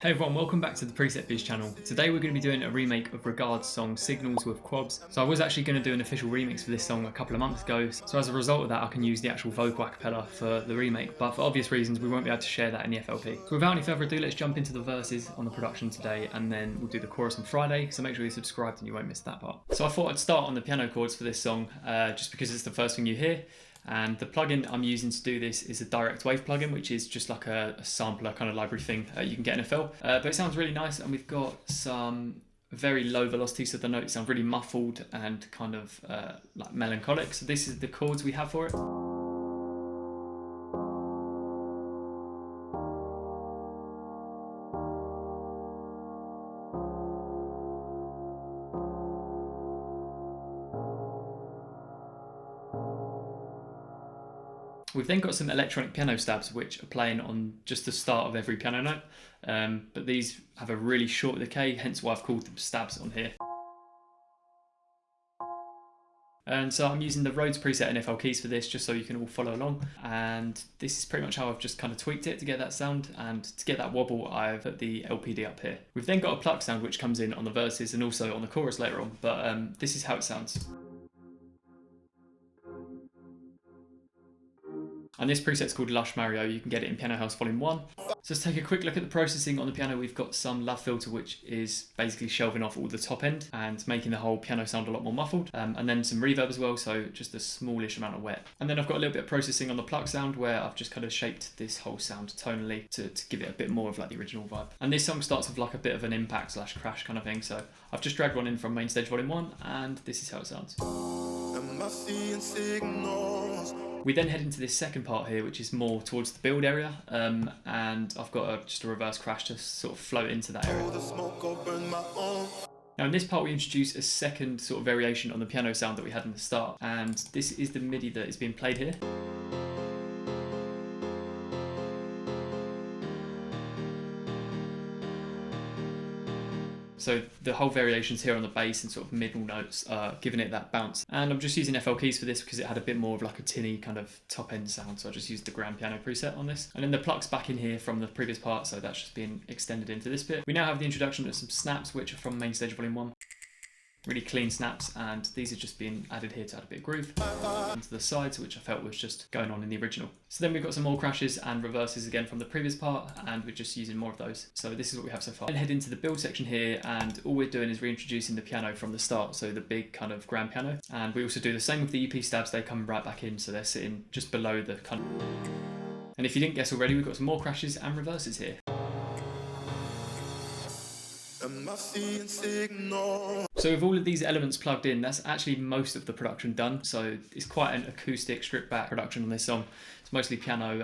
Hey everyone, welcome back to the Preset Viz channel. Today we're going to be doing a remake of Regard's song Signals with Kwabs. So I was actually going to do an official remix for this song a couple of months ago, so as a result of that I can use the actual vocal a cappella for the remake, but for obvious reasons we won't be able to share that in the FLP. So without any further ado, let's jump into the verses on the production today, and then we'll do the chorus on Friday, so make sure you're subscribed and you won't miss that part. So I thought I'd start on the piano chords for this song, just because it's the first thing you hear. And the plugin I'm using to do this is a direct wave plugin, which is just like a sampler kind of library thing you can get in FL. But it sounds really nice, and we've got some very low velocity, so the notes sound really muffled and kind of like melancholic. So this is the chords we have for it. We've then got some electronic piano stabs which are playing on just the start of every piano note, but these have a really short decay, hence why I've called them stabs on here. And so I'm using the Rhodes preset in FL keys for this, just so you can all follow along. And this is pretty much how I've just kind of tweaked it to get that sound, and to get that wobble I've put the LPD up here. We've then got a pluck sound which comes in on the verses and also on the chorus later on, but this is how it sounds. And this preset's called Lush Mario. You can get it in Piano House Vol.1. So let's take a quick look at the processing on the piano. We've got some Love filter, which is basically shelving off all the top end and making the whole piano sound a lot more muffled. And then some reverb as well, so just a smallish amount of wet. And then I've got a little bit of processing on the pluck sound, where I've just kind of shaped this whole sound tonally to give it a bit more of like the original vibe. And this song starts with like a bit of an impact slash crash kind of thing. So I've just dragged one in from Main Stage Vol.1, and this is how it sounds. We then head into this second part here, which is more towards the build area, and I've got just a reverse crash to sort of float into that area. Now in this part we introduce a second sort of variation on the piano sound that we had in the start, and this is the MIDI that is being played here. So the whole variations here on the bass and sort of middle notes are giving it that bounce. And I'm just using FL keys for this because it had a bit more of like a tinny kind of top end sound. So I just used the grand piano preset on this. And then the pluck's back in here from the previous part, so that's just being extended into this bit. We now have the introduction of some snaps, which are from Main Stage Vol.1. Really clean snaps, and these are just being added here to add a bit of groove into the sides, which I felt was just going on in the original. So then we've got some more crashes and reverses again from the previous part, and we're just using more of those. So this is what we have so far. Then head into the build section here, and all we're doing is reintroducing the piano from the start, so the big kind of grand piano. And we also do the same with the EP stabs. They come right back in, so they're sitting just below the kind of... And if you didn't guess already, we've got some more crashes and reverses here. So with all of these elements plugged in, that's actually most of the production done. So it's quite an acoustic, stripped back production on this song. It's mostly piano